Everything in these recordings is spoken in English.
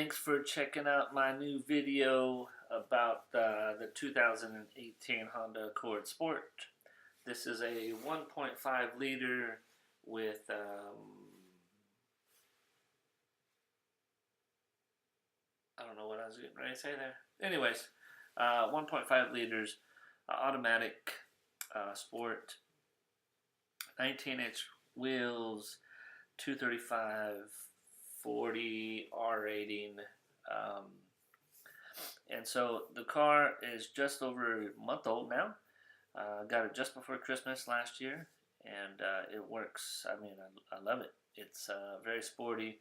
thanks for checking out my new video about the 2018 Honda Accord Sport. This is a 1.5 liter with I don't know what I was getting ready to say there. Anyways, 1.5 liters, automatic sport, 19-inch wheels, 235 40 R rating, and so the car is just over a month old now. Got it just before Christmas last year, and it works. I mean, I love it. It's very sporty.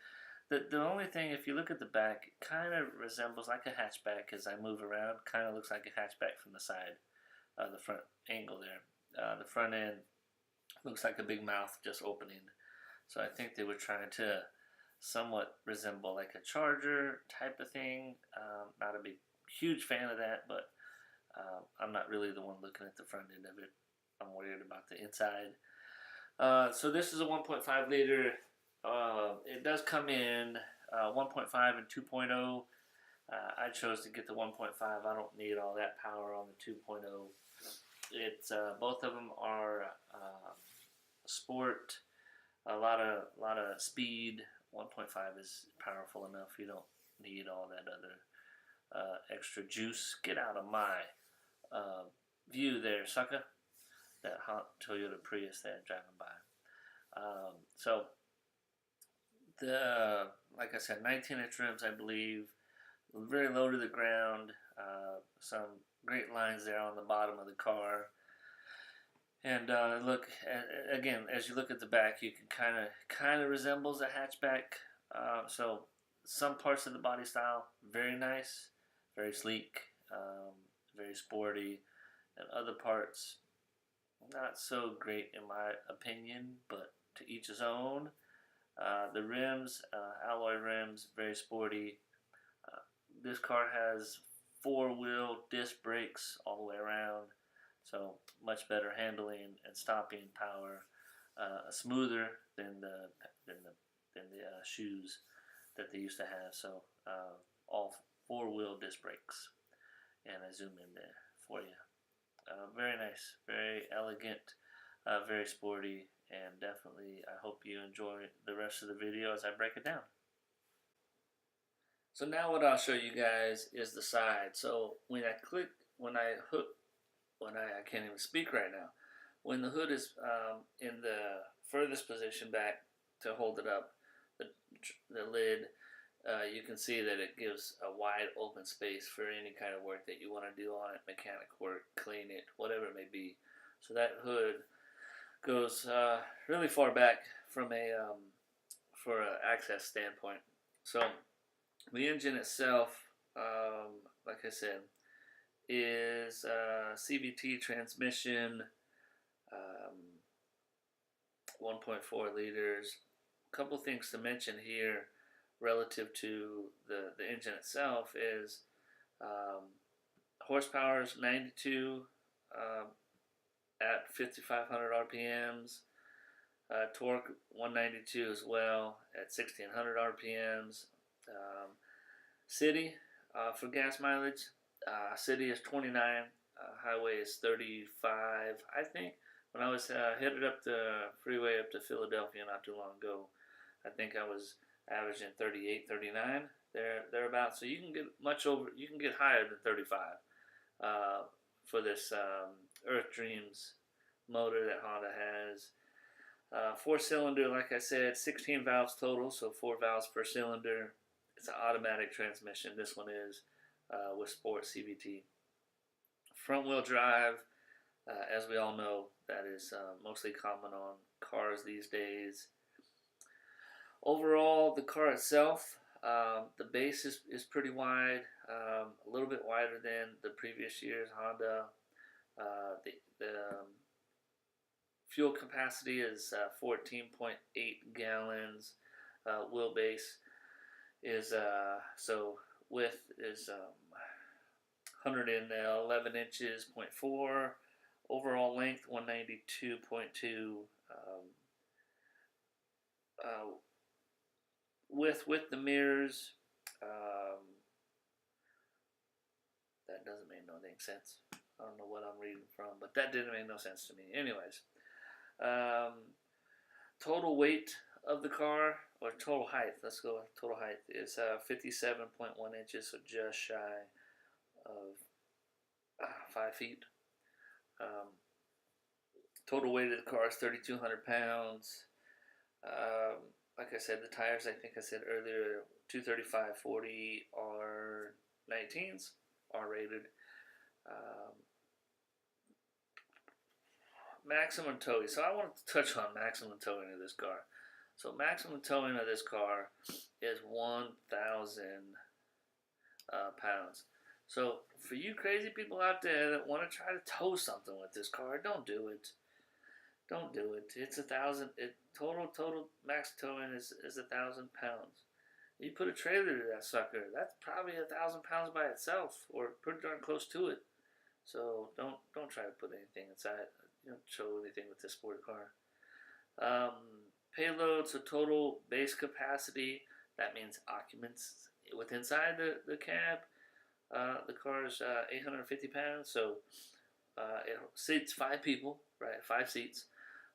The only thing, if you look at the back, it kind of resembles like a hatchback as I move around. Kind of looks like a hatchback from the side, the front angle there. The front end looks like a big mouth just opening. So I think they were trying to somewhat resemble like a Charger type of thing. Not a huge fan of that, but I'm not really the one looking at the front end of it. I'm worried about the inside. So this is a 1.5 liter. It does come in 1.5 and 2.0. I chose to get the 1.5. I don't need all that power on the 2.0. It's both of them are sport. A lot of speed. 1.5 is powerful enough. You don't need all that other extra juice. Get out of my view there, sucker. That hot Toyota Prius there driving by. So the, like I said, 19-inch rims, I believe, very low to the ground. Some great lines there on the bottom of the car. And look, again, as you look at the back, you can kind of resembles a hatchback. So some parts of the body style, very nice, very sleek, very sporty, and other parts, not so great in my opinion, but to each his own. The rims, alloy rims, very sporty. This car has 4-wheel disc brakes all the way around. So much better handling and stopping power, smoother than the shoes that they used to have. So all 4-wheel disc brakes, and I zoom in there for you. Very nice, very elegant, very sporty, and definitely I hope you enjoy the rest of the video as I break it down. So now what I'll show you guys is the side. So when I can't even speak right now. When the hood is in the furthest position back to hold it up, the lid, you can see that it gives a wide open space for any kind of work that you want to do on it, mechanic work, clean it, whatever it may be. So that hood goes really far back from for an access standpoint. So the engine itself, like I said, is CVT transmission, 1.4 liters. A couple things to mention here relative to the engine itself is horsepower is 92 at 5,500 RPMs. Torque 192 as well at 1,600 RPMs. City for gas mileage. City is 29, highway is 35. I think when I was headed up the freeway up to Philadelphia not too long ago, I think I was averaging 38, 39 thereabouts. So you can get you can get higher than 35 for this Earth Dreams motor that Honda has. 4-cylinder, like I said, 16 valves total, so 4 valves per cylinder. It's an automatic transmission. This one is. With Sport CVT. Front wheel drive, as we all know, that is mostly common on cars these days. Overall, the car itself, the base is pretty wide, a little bit wider than the previous year's Honda. The fuel capacity is 14.8 gallons. Wheelbase is so width is 111 inches, 0.4. Overall length 192.2. With the mirrors, Um, that doesn't make no dang sense. I don't know what I'm reading from, but that didn't make no sense to me. Anyways, um, total weight of the car, or total height, let's go with total height, is 57.1 inches, so just shy of 5 feet. Um, total weight of the car is 3,200 pounds. Like I said, the tires, I think I said earlier, 235/40 R19s, R rated. Um, maximum towing. So I want to touch on maximum towing of this car. So maximum towing of this car is 1,000 pounds. So for you crazy people out there that want to try to tow something with this car, don't do it. Don't do it. It's 1,000. Total max towing is 1,000 pounds. You put a trailer to that sucker, that's probably 1,000 pounds by itself, or pretty darn close to it. So don't try to put anything inside. You don't show anything with this sport car. Payload, so total base capacity. That means occupants with inside the cab. The car is 850 pounds, so it seats 5 people, right? 5 seats.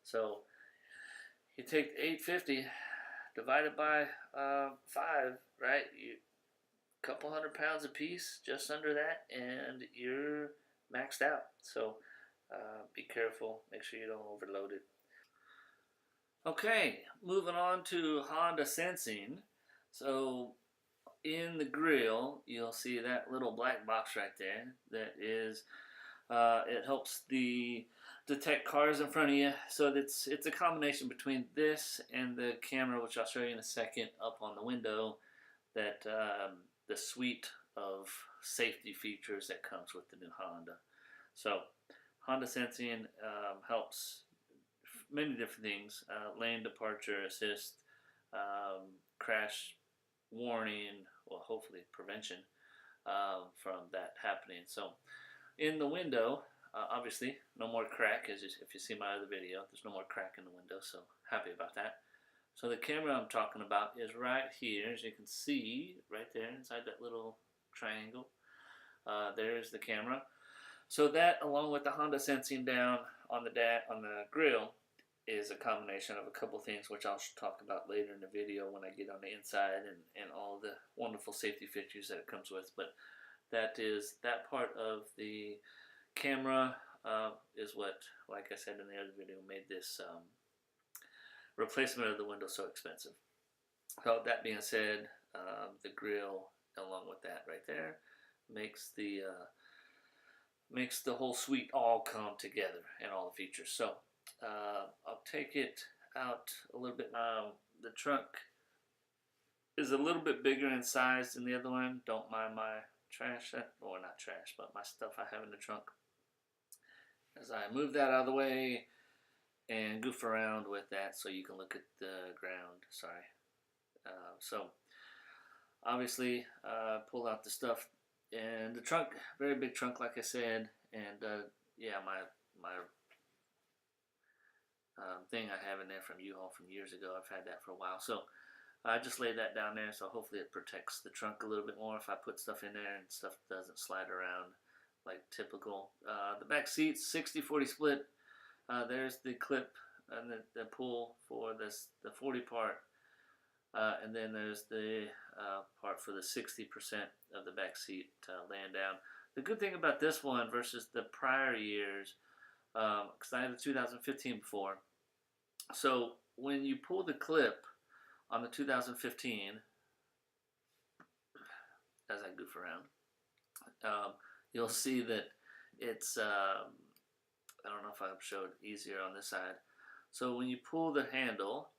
So you take 850 divided by 5, right? You couple 100 pounds a piece, just under that, and you're maxed out. So be careful. Make sure you don't overload it. Okay, moving on to Honda sensing. So in the grill, you'll see that little black box right there. That is, it helps the detect cars in front of you. So it's a combination between this and the camera, which I'll show you in a second, up on the window. That the suite of safety features that comes with the new Honda. So Honda sensing helps many different things: lane departure assist, crash warning, well, hopefully prevention from that happening. So in the window, obviously, no more crack. As if you see my other video, there's no more crack in the window, so happy about that. So the camera I'm talking about is right here, as you can see, right there inside that little triangle. There's the camera. So that, along with the Honda sensing down on the grill, is a combination of a couple things, which I'll talk about later in the video when I get on the inside and all the wonderful safety features that it comes with. But that part of the camera is what, like I said in the other video, made this replacement of the window so expensive. So that being said, the grill, along with that right there, makes the whole suite all come together and all the features. So I'll take it out a little bit. The trunk is a little bit bigger in size than the other one. Don't mind my trash, or not trash, but my stuff I have in the trunk. As I move that out of the way and goof around with that so you can look at the ground. Sorry. So obviously pull out the stuff and the trunk, very big trunk, like I said, and yeah, my thing I have in there from U-Haul from years ago. I've had that for a while, so I just laid that down there, so hopefully it protects the trunk a little bit more if I put stuff in there and stuff doesn't slide around like typical. The back seats, 60-40 split. There's the clip and the pull for the 40 part, and then there's the part for the 60% of the back seat laying down. The good thing about this one versus the prior years, because I had the 2015 before, so when you pull the clip on the 2015, as I goof around, you'll see that it's, I don't know if I showed easier on this side. So when you pull the handle,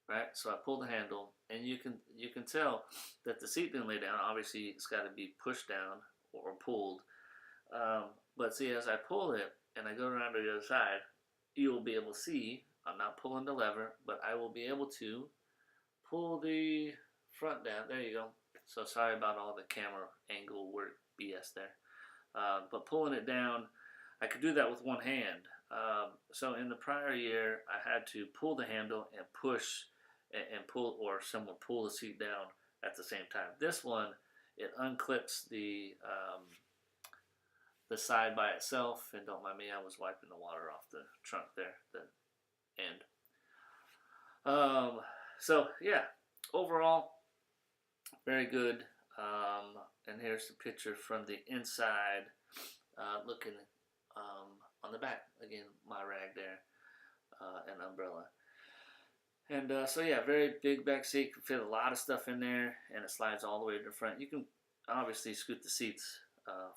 right? So I pull the handle, and you can tell that the seat didn't lay down. Obviously, it's got to be pushed down or pulled. But see, as I pull it and I go around to the other side, you will be able to see I'm not pulling the lever, but I will be able to pull the front down. There you go. So sorry about all the camera angle work BS there. But pulling it down, I could do that with one hand. So in the prior year, I had to pull the handle and push and pull, or someone pull the seat down at the same time. This one, it unclips the side by itself, and don't mind me, I was wiping the water off the trunk there, the end. So yeah, overall, very good. And here's the picture from the inside, looking on the back. Again, my rag there, and umbrella. And so yeah, very big back seat. Can fit a lot of stuff in there, and it slides all the way to the front. You can obviously scoot the seats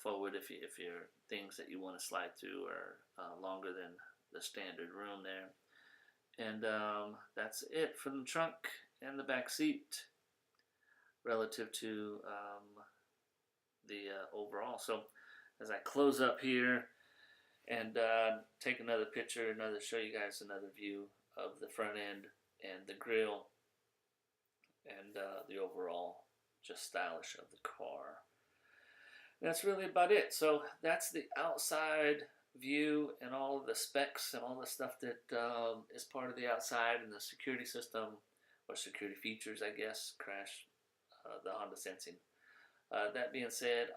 forward if your things that you want to slide to are longer than the standard room there. And that's it for the trunk and the back seat relative to the overall. So as I close up here and take another picture, show you guys another view of the front end and the grill and the overall just stylish of the car. That's really about it. So that's the outside view and all of the specs and all the stuff that is part of the outside and the security system or security features, I guess, crash the Honda sensing. That being said,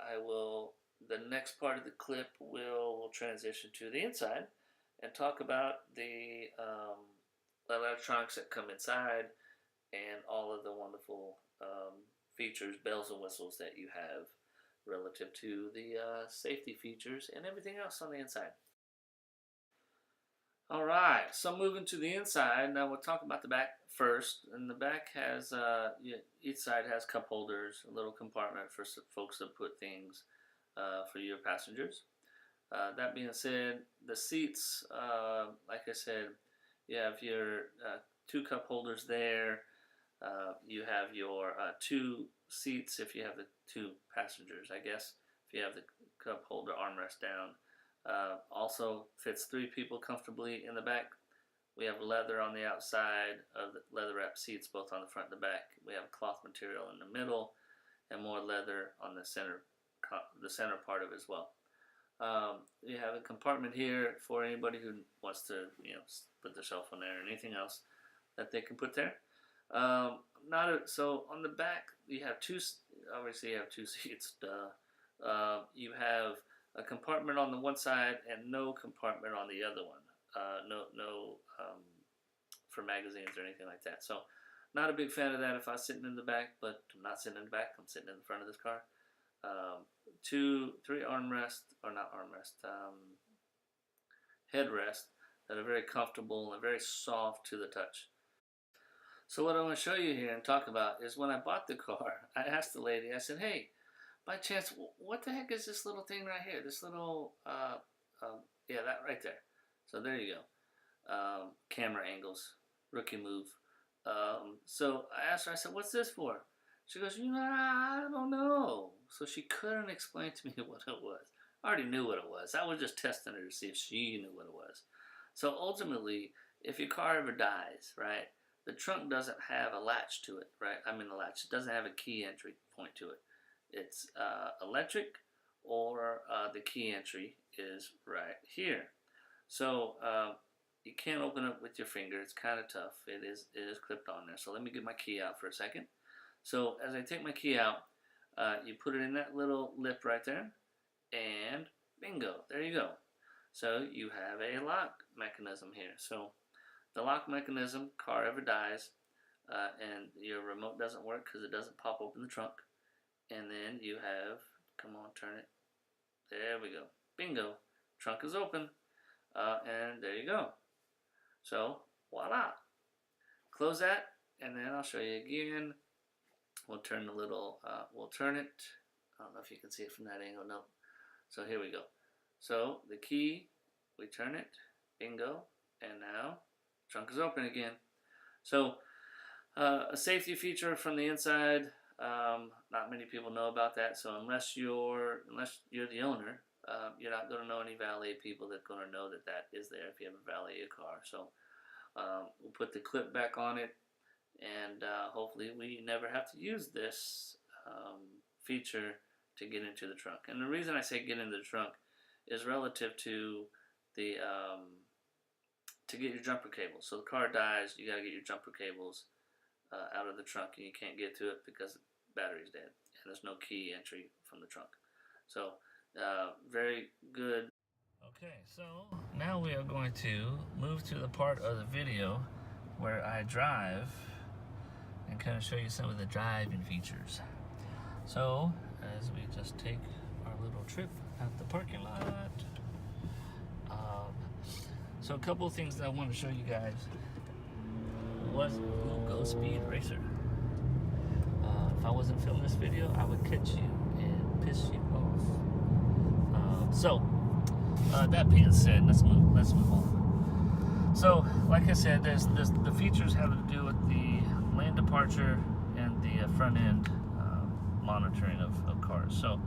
the next part of the clip will transition to the inside and talk about the electronics that come inside and all of the wonderful features, bells and whistles that you have relative to the safety features and everything else on the inside. Alright, so moving to the inside, now we'll talk about the back first. And the back has, each side has cup holders, a little compartment for folks to put things for your passengers. That being said, the seats, like I said, you have your 2 cup holders there. You have your 2 seats if you have the 2 passengers, I guess, if you have the cup holder armrest down. Also fits 3 people comfortably in the back. We have leather on the outside of the leather wrap seats, both on the front and the back. We have cloth material in the middle and more leather on the center part of it as well. You have a compartment here for anybody who wants to, put their cell phone there or anything else that they can put there. So on the back, you have obviously you have 2 seats. You have a compartment on the one side and no compartment on the other one. No for magazines or anything like that. So not a big fan of that if I was sitting in the back, but I'm not sitting in the back. I'm sitting in the front of this car. 3 headrests that are very comfortable and very soft to the touch. So what I want to show you here and talk about is when I bought the car, I asked the lady, I said, hey, by chance, what the heck is this little thing right here? This little, yeah, that right there. So there you go. Camera angles, rookie move. So I asked her, I said, what's this for? She goes, I don't know. So she couldn't explain to me what it was. I already knew what it was. I was just testing her to see if she knew what it was. So ultimately, if your car ever dies, right, the trunk doesn't have a latch to it, right? I mean the latch. It doesn't have a key entry point to it. It's electric, or the key entry is right here. So you can't open it with your finger. It's kind of tough. It is clipped on there. So let me get my key out for a second. So as I take my key out, you put it in that little lip right there, and bingo, there you go. So you have a lock mechanism here. So the lock mechanism, car ever dies, and your remote doesn't work because it doesn't pop open the trunk, and then you have, come on, turn it, there we go, bingo, trunk is open, and there you go. So voila, close that, and then I'll show you again. We'll turn the little, we'll turn it. I don't know if you can see it from that angle. No. So here we go. So the key, we turn it, bingo, and now trunk is open again. So a safety feature from the inside. Not many people know about that. So unless you're the owner, you're not going to know any valet people that are going to know that that is there if you have a valet car. So we'll put the clip back on it. And hopefully we never have to use this feature to get into the trunk. And the reason I say get into the trunk is relative to the to get your jumper cables. So the car dies, you got to get your jumper cables out of the trunk, and you can't get to it because battery's dead, and there's no key entry from the trunk. So very good. Okay, so now we are going to move to the part of the video where I drive and kind of show you some of the driving features. So as we just take our little trip at the parking lot, so a couple of things that I want to show you guys was Go Speed Racer. If I wasn't filming this video, I would catch you and piss you off. That being said, let's move on. So, like I said, there's the features having to do with the lane departure and the front end monitoring of cars. So,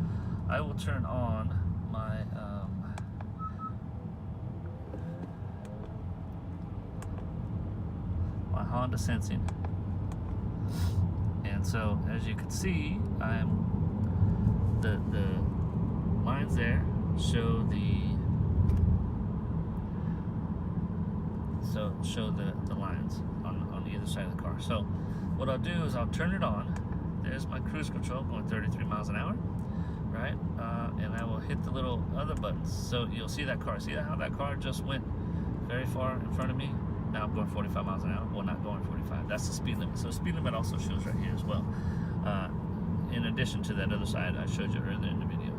I will turn on my Honda Sensing, and so as you can see, the lines there show the lines on either side of the car. So what I'll do is I'll turn it on. There's my cruise control going 33 miles an hour, right? And I will hit the little other buttons. So you'll see that car. See how that car just went very far in front of me? Now I'm going 45 miles an hour. Well, not going 45. That's the speed limit. So speed limit also shows right here as well. In addition to that other side I showed you earlier in the video.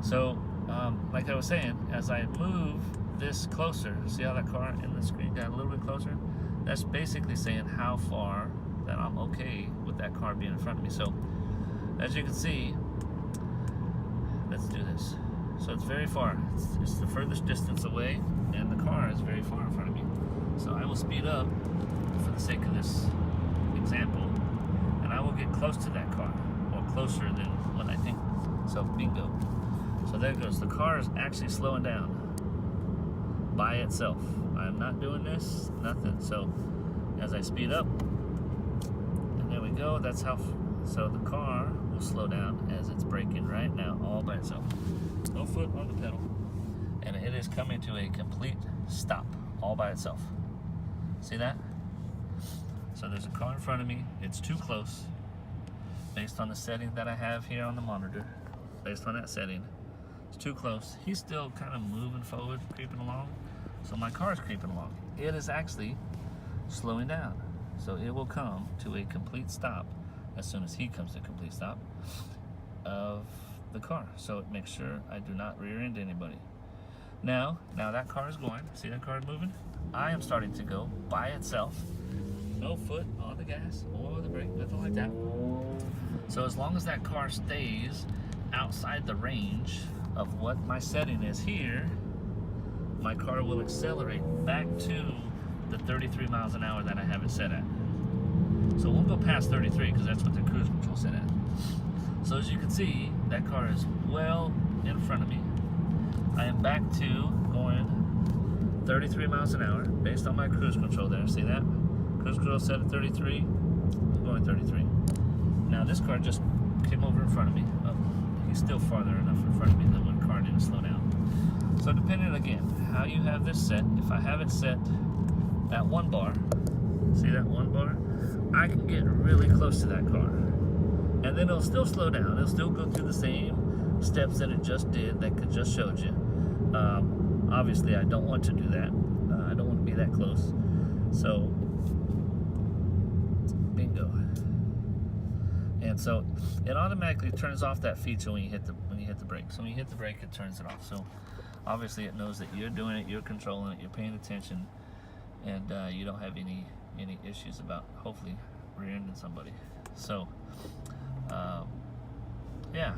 So, like I was saying, as I move this closer, see how that car in the screen got a little bit closer? That's basically saying how far that I'm okay with that car being in front of me. So, as you can see, let's do this. So it's very far. It's the furthest distance away, and the car is very far in front of me. So I will speed up for the sake of this example, and I will get close to that car, or closer than what I think. So bingo. So there it goes. The car is actually slowing down by itself. I'm not doing this, nothing. So as I speed up, and there we go. That's how. So the car will slow down as it's braking right now, all by itself. No foot on the pedal, and it is coming to a complete stop, all by itself. See that? So there's a car in front of me. It's too close, based on the setting that I have here on the monitor. Based on that setting, it's too close. He's still kind of moving forward, creeping along. So my car is creeping along. It is actually slowing down. So it will come to a complete stop as soon as he comes to a complete stop of the car. So it makes sure I do not rear end anybody. Now that car is going. See that car moving? I am starting to go by itself. No foot on the gas or the brake, nothing like that. So as long as that car stays outside the range of what my setting is here, my car will accelerate back to the 33 miles an hour that I have it set at. So it won't go past 33 because that's what the cruise control set at. So as you can see, that car is well in front of me. I am back to going 33 miles an hour based on my cruise control there. See that? Cruise control set at 33. I'm going 33. Now this car just came over in front of me. Oh, he's still farther enough in front of me that one car didn't slow down. So depending again how you have this set, if I have it set at 1 bar, see that 1 bar? I can get really close to that car. And then it'll still slow down. It'll still go through the same steps that it just did, that it just showed you. Obviously, I don't want to do that. I don't want to be that close. So, bingo. And so, it automatically turns off that feature when you hit the brake. So when you hit the brake, it turns it off. So, obviously, it knows that you're doing it, you're controlling it, you're paying attention, and you don't have any issues about hopefully rear-ending somebody. So, yeah.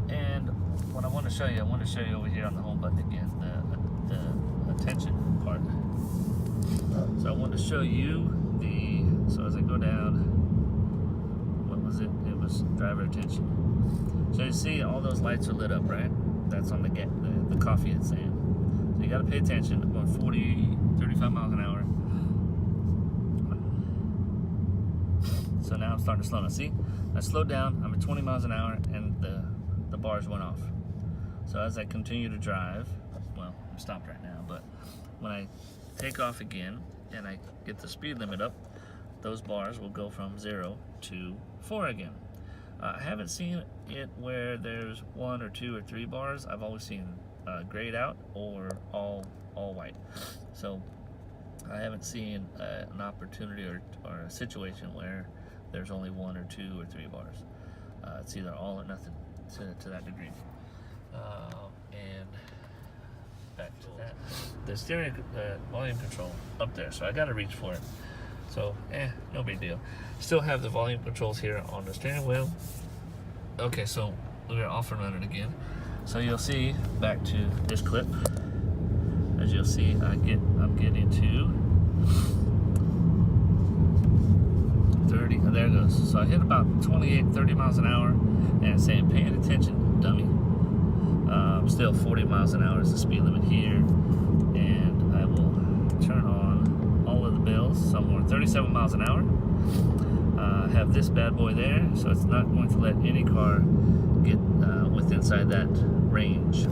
And what I want to show you over here on the home button again, the attention part. So I want to show you so as I go down, what was it? It was driver attention. So you see all those lights are lit up, right? That's on the coffee it's saying. So you got to pay attention. I'm going 40, 35 miles an hour. So now I'm starting to slow down. See, I slowed down. I'm at 20 miles an hour, and the bars went off. So as I continue to drive, well, I'm stopped right now, but when I take off again and I get the speed limit up, those bars will go from 0 to 4 again. I haven't seen it where there's 1 or 2 or 3 bars. I've always seen grayed out or all white. So I haven't seen an opportunity or a situation where there's only 1 or 2 or 3 bars. It's either all or nothing to that degree. And back to that. The steering volume control up there, so I gotta reach for it. So, no big deal. Still have the volume controls here on the steering wheel. Okay, so we're off and running again. So you'll see, back to this clip, as you'll see, I'm getting to 30, and there it goes. So I hit about 28, 30 miles an hour, and it's saying, paying attention, dummy. Still 40 miles an hour is the speed limit here, and I will turn on all of the bells. Somewhere 37 miles an hour. Have this bad boy there, so it's not going to let any car get inside that range.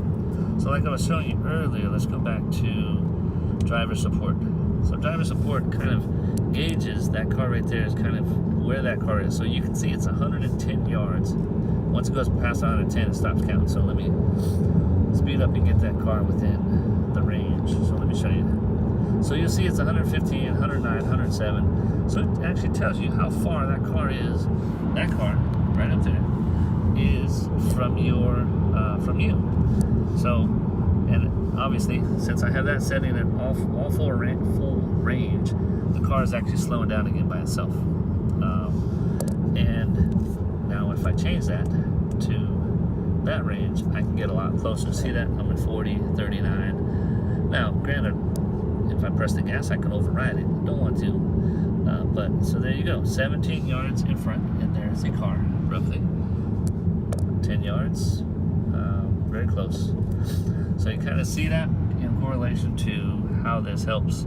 So like I was showing you earlier, let's go back to driver support. So driver support kind of gauges that car right there is kind of where that car is. So you can see it's 110 yards. Once it goes past 110, it stops counting. So let me speed up and get that car within the range. So let me show you. So you'll see it's 115, 109, 107. So it actually tells you how far that car is. That car, right up there, is from you. So, and obviously, since I have that setting at all full range, the car is actually slowing down again by itself. And now if I change that to that range, I can get a lot closer. See that? I'm at 40, 39. Now, granted, if I press the gas, I can override it. Don't want to. But, so there you go. 17 yards in front, and there's the car, roughly. 10 yards. Very close. So you kind of see that in correlation to how this helps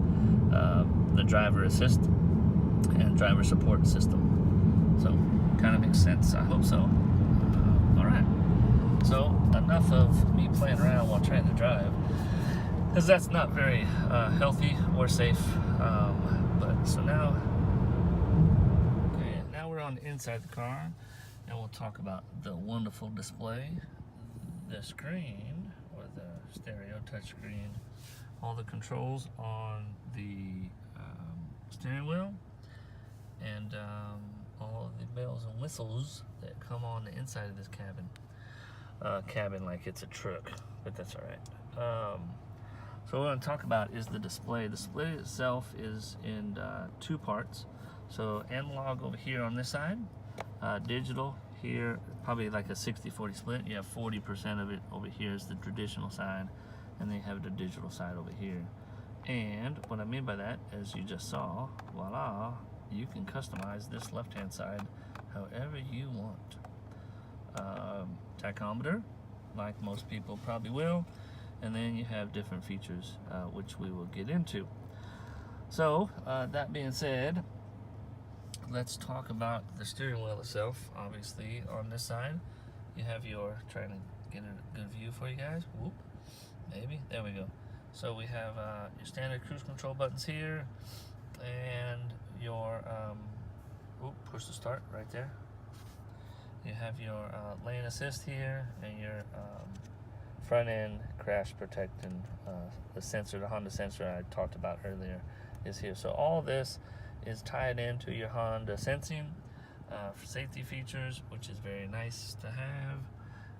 the driver assist and driver support system. So kind of makes sense. I hope so. All right. So enough of me playing around while trying to drive, because that's not very healthy or safe. But so now, okay, now we're on the inside the car, and we'll talk about the wonderful display. The screen, or the stereo touchscreen, all the controls on the steering wheel, and all of the bells and whistles that come on the inside of this cabin like it's a truck, but that's all right. So what I'm going to talk about is the display. The display itself is in 2 parts. So analog over here on this side, digital here, probably like a 60-40 split. You have 40% of it over here is the traditional side, and then you have the digital side over here. And what I mean by that, as you just saw, voila, you can customize this left-hand side however you want. Tachometer, like most people probably will, and then you have different features, which we will get into. So, that being said, let's talk about the steering wheel itself. Obviously, on this side, you have your, trying to get a good view for you guys. Whoop, maybe, there we go. So we have your standard cruise control buttons here, and your, push to start right there. You have your lane assist here, and your front end crash protect, and the sensor, the Honda sensor I talked about earlier is here. So all this is tied into your Honda sensing for safety features, which is very nice to have.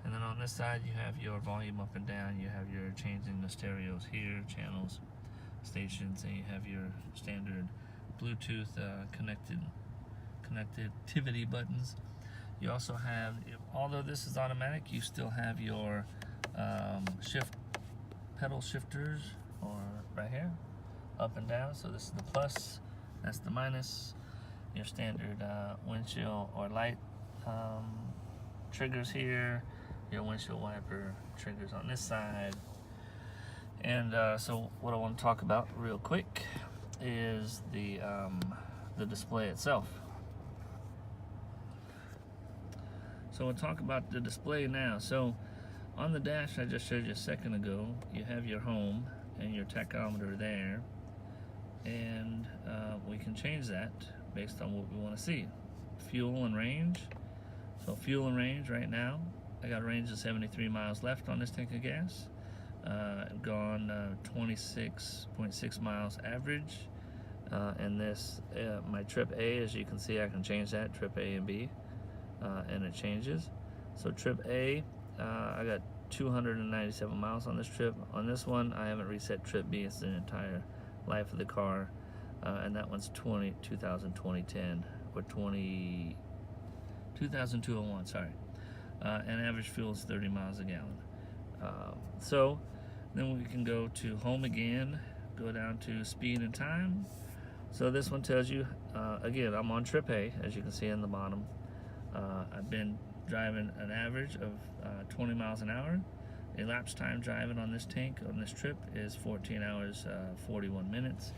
And then on this side you have your volume up and down, you have your changing the stereos here, channels, stations, and you have your standard Bluetooth connectivity buttons. You also have, although this is automatic, you still have your pedal shifters, or right here, up and down. So this is the plus, that's the minus. Your standard windshield or light triggers here, your windshield wiper triggers on this side. And so what I want to talk about real quick is the display itself. So we'll talk about the display now. So on the dash I just showed you a second ago, you have your home and your tachometer there, and we can change that based on what we want to see. Fuel and range. So fuel and range right now, I got a range of 73 miles left on this tank of gas. I've gone 26.6 miles average. And this, my trip A, as you can see, I can change that, trip A and B, and it changes. So trip A, I got 297 miles on this trip. On this one, I haven't reset trip B. It's the entire life of the car, and that one's 2010 or 2201. Sorry, and average fuel is 30 miles a gallon. So then we can go to home again, go down to speed and time. So this one tells you, again, I'm on trip A, as you can see in the bottom. I've been driving an average of 20 miles an hour. Elapsed time driving on this tank, on this trip, is 14 hours, 41 minutes.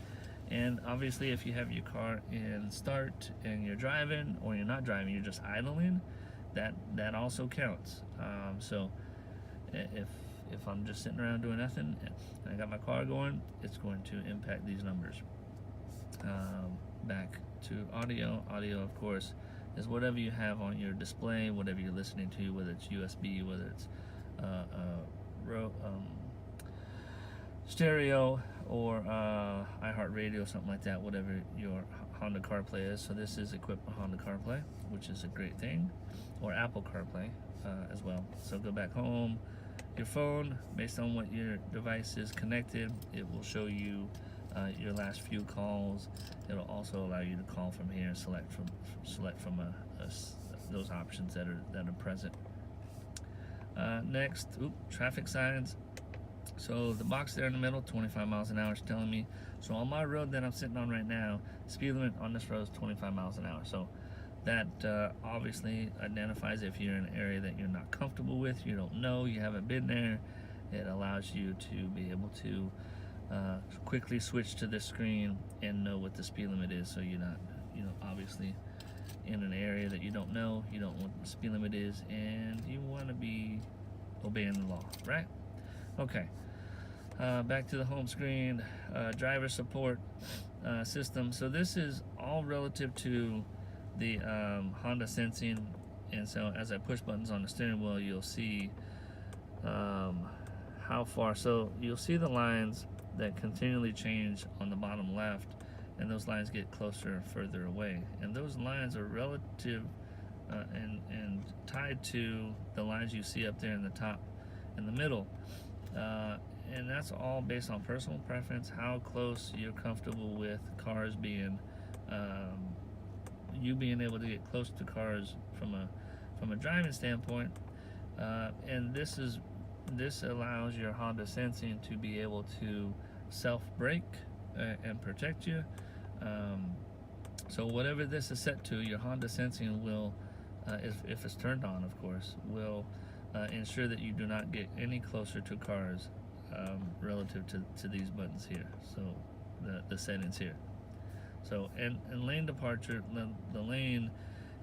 And obviously, if you have your car in start and you're driving, or you're not driving, you're just idling, that also counts. So if I'm just sitting around doing nothing and I got my car going, it's going to impact these numbers. Back to audio. Audio, of course, is whatever you have on your display, whatever you're listening to, whether it's USB, whether it's stereo or iHeartRadio, something like that, whatever your Honda CarPlay is. So this is equipped with Honda CarPlay, which is a great thing, or Apple CarPlay as well. So go back home, your phone, based on what your device is connected, it will show you your last few calls. It'll also allow you to call from here and select from those options that are present. Next, traffic signs. So the box there in the middle, 25 miles an hour, is telling me. So on my road that I'm sitting on right now, speed limit on this road is 25 miles an hour. So that obviously identifies if you're in an area that you're not comfortable with, you don't know, you haven't been there. It allows you to be able to quickly switch to this screen and know what the speed limit is, so you're not, obviously in an area that you don't know, you don't know what the speed limit is, and you want to be obeying the law, right? Okay, back to the home screen, driver support system. So this is all relative to the Honda sensing, and so as I push buttons on the steering wheel, you'll see how far. So you'll see the lines that continually change on the bottom left, and those lines get closer and further away, and those lines are relative and tied to the lines you see up there in the top in the middle, and that's all based on personal preference, how close you're comfortable with cars being, you being able to get close to cars from a driving standpoint, and this allows your Honda sensing to be able to self-brake and protect you. So whatever this is set to, your Honda sensing will, if it's turned on, of course, will ensure that you do not get any closer to cars relative to these buttons here. So the settings here. So and lane departure, the lane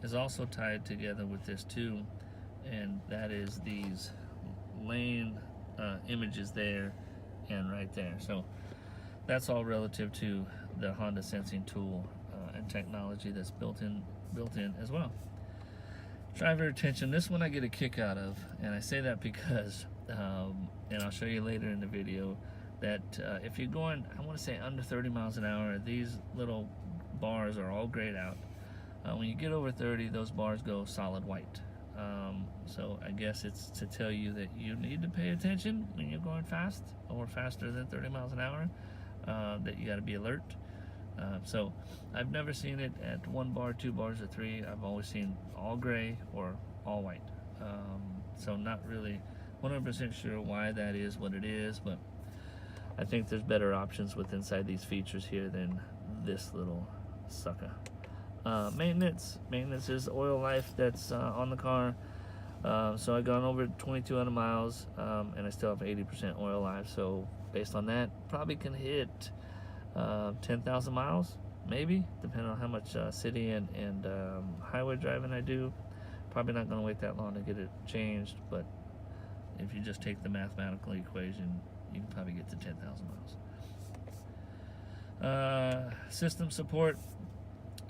is also tied together with this too, and that is these lane images there and right there. So that's all relative to the Honda sensing tool and technology that's built in as well. Driver attention. This one I get a kick out of, and I say that because, and I'll show you later in the video, that if you're going, I want to say under 30 miles an hour, these little bars are all grayed out. When you get over 30, those bars go solid white. So I guess it's to tell you that you need to pay attention when you're going fast or faster than 30 miles an hour, that you got to be alert. So I've never seen it at 1 bar, 2 bars, or 3. I've always seen all gray or all white. So not really 100% sure why that is what it is, but I think there's better options with inside these features here than this little sucker. Maintenance is oil life that's on the car. So I've gone over 2,200 miles, and I still have 80% oil life. So based on that, probably can hit 10,000 miles, maybe, depending on how much city and highway driving I do. Probably not going to wait that long to get it changed, but if you just take the mathematical equation, you can probably get to 10,000 miles. System support.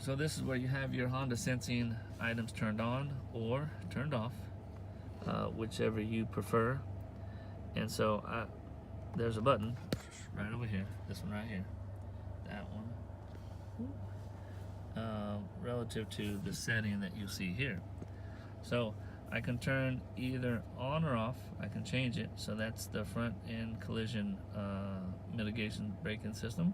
So this is where you have your Honda sensing items turned on or turned off, whichever you prefer. And so there's a button right over here, this one right here, that one, relative to the setting that you see here. So I can turn either on or off. I can change it. So that's the front end collision mitigation braking system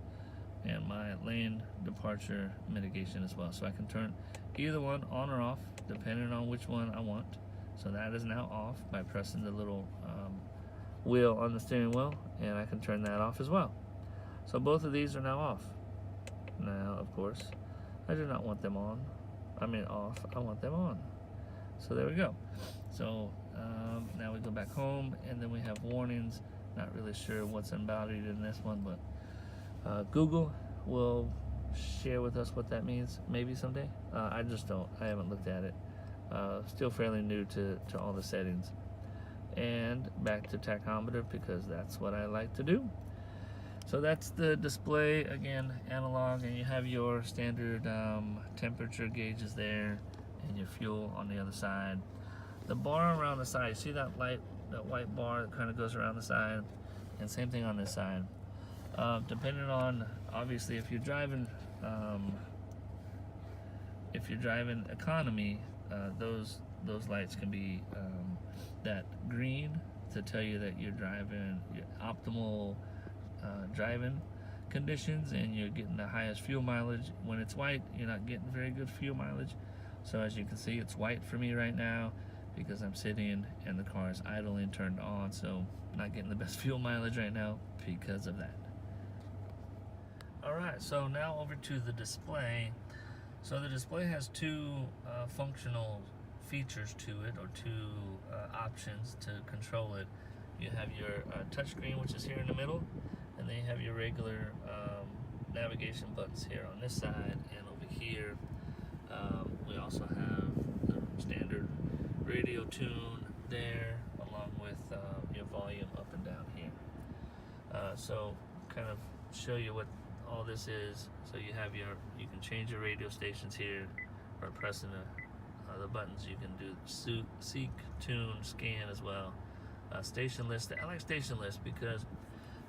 and my lane departure mitigation as well. So I can turn either one on or off depending on which one I want. So that is now off by pressing the little wheel on the steering wheel, and I can turn that off as well. So both of these are now off. Now, of course, I do not want them on. I mean off, I want them on. So there we go. So now we go back home, and then we have warnings. Not really sure what's embodied in this one, but Google will share with us what that means maybe someday. I just don't. I haven't looked at it. Still fairly new to all the settings. And back to tachometer because that's what I like to do. So that's the display, again, analog, and you have your standard temperature gauges there and your fuel on the other side. The bar around the side, you see that light, that white bar that kind of goes around the side, and same thing on this side. Depending on, obviously, if you're driving economy, those lights can be that green to tell you that you're driving your optimal driving conditions and you're getting the highest fuel mileage. When it's white, you're not getting very good fuel mileage. So as you can see, it's white for me right now because I'm sitting and the car is idle and turned on, so I'm not getting the best fuel mileage right now because of that. Alright, so now over to the display. So the display has two functional features to it, or two options to control it. You have your touchscreen, which is here in the middle, and then you have your regular navigation buttons here on this side and over here. We also have the standard radio tune there, along with your volume up and down here. So kind of show you what all this is. So you have you can change your radio stations here, or pressing the buttons. You can do seek, tune, scan as well. Station list. I like station list because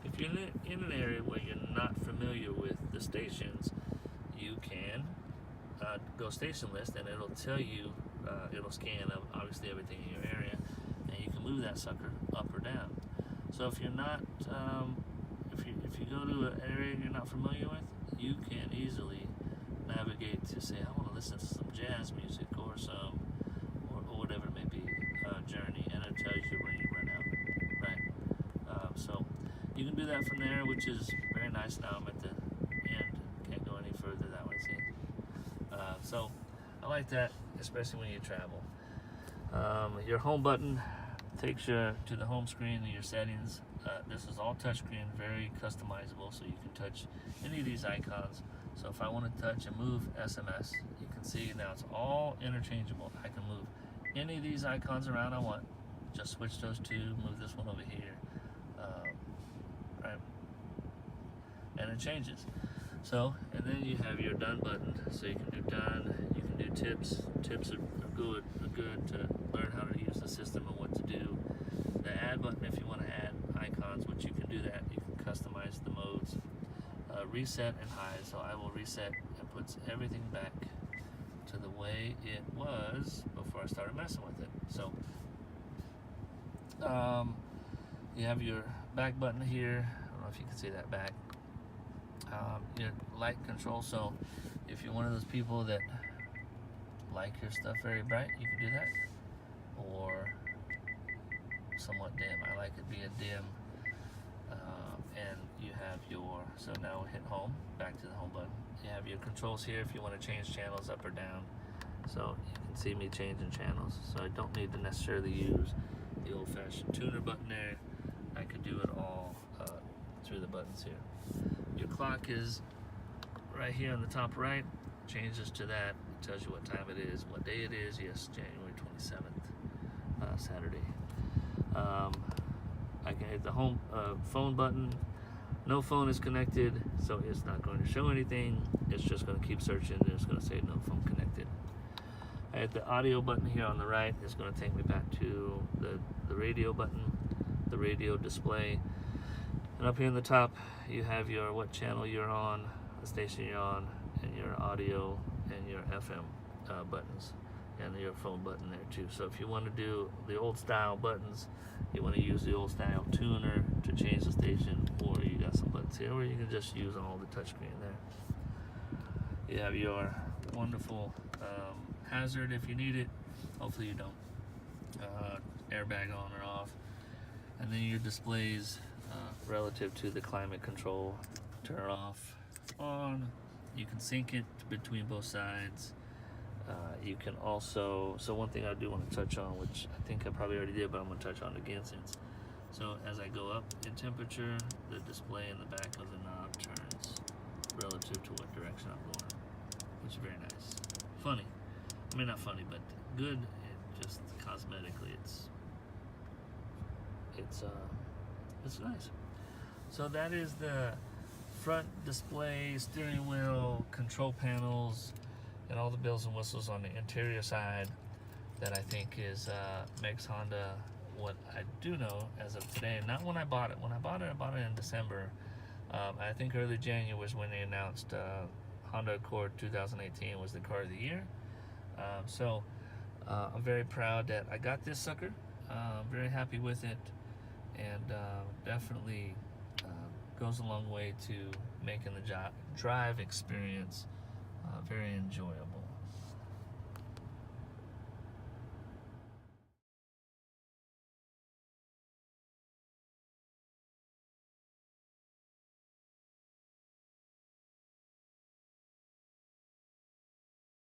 if you're in an area where you're not familiar with the stations, you can go station list, and it'll tell you, it'll scan obviously everything in your area, and you can move that sucker up or down. So if you're not, if you go to an area you're not familiar with, you can easily navigate to say, I want to listen to some jazz music or whatever it may be, journey, and it tells you when you run out, right? So you can do that from there, which is very nice. Now I'm at the end, can't go any further that way, see? So I like that, especially when you travel. Your home button takes you to the home screen and your settings. This is all touchscreen, very customizable, so you can touch any of these icons. So if I want to touch and move SMS, you can see now it's all interchangeable. I can move any of these icons around I want. Just switch those two, move this one over here, right? And it changes. So, and then you have your done button. So you can do done, you can do tips. Tips are good to learn how to use the system and what to do. The add button, if you want to add icons, which you can do that, you can customize the modes. Reset and hide, so I will reset and puts everything back to the way it was before I started messing with it. So you have your back button here. I don't know if you can see that back. Your light control, so if you're one of those people that like your stuff very bright, you can do that, or somewhat dim. I like it being dim. And you have your, so now we hit home, back to the home button. You have your controls here if you want to change channels up or down. So you can see me changing channels. So I don't need to necessarily use the old-fashioned tuner button there. I could do it all through the buttons here. Your clock is right here on the top right. Changes to that. It tells you what time it is, what day it is. Yes, January 27th, Saturday. I can hit the home phone button. No phone is connected, so it's not going to show anything. It's just going to keep searching and it's going to say no phone connected. I hit the audio button here on the right. It's going to take me back to the radio button, the radio display. And up here in the top, you have your what channel you're on, the station you're on, and your audio and your FM buttons, and your phone button there too. So if you want to do the old style buttons, you want to use the old style tuner to change the station, or you got some buttons here, or you can just use all the touchscreen there. You have your wonderful hazard if you need it. Hopefully you don't. Airbag on or off, and then your displays relative to the climate control, turn off, on. You can sync it between both sides. You can also, so one thing I do want to touch on, which I think I probably already did, but I'm going to touch on it again since. So as I go up in temperature, the display in the back of the knob turns relative to what direction I'm going, which is very nice. Funny. I mean, not funny, but good. It just cosmetically, it's nice. So that is the front display, steering wheel, control panels, and all the bells and whistles on the interior side that I think is makes Honda what I do know as of today. Not when I bought it. When I bought it in December. I think early January was when they announced Honda Accord 2018 was the car of the year. So I'm very proud that I got this sucker. Very happy with it, and definitely goes a long way to making the drive experience very enjoyable.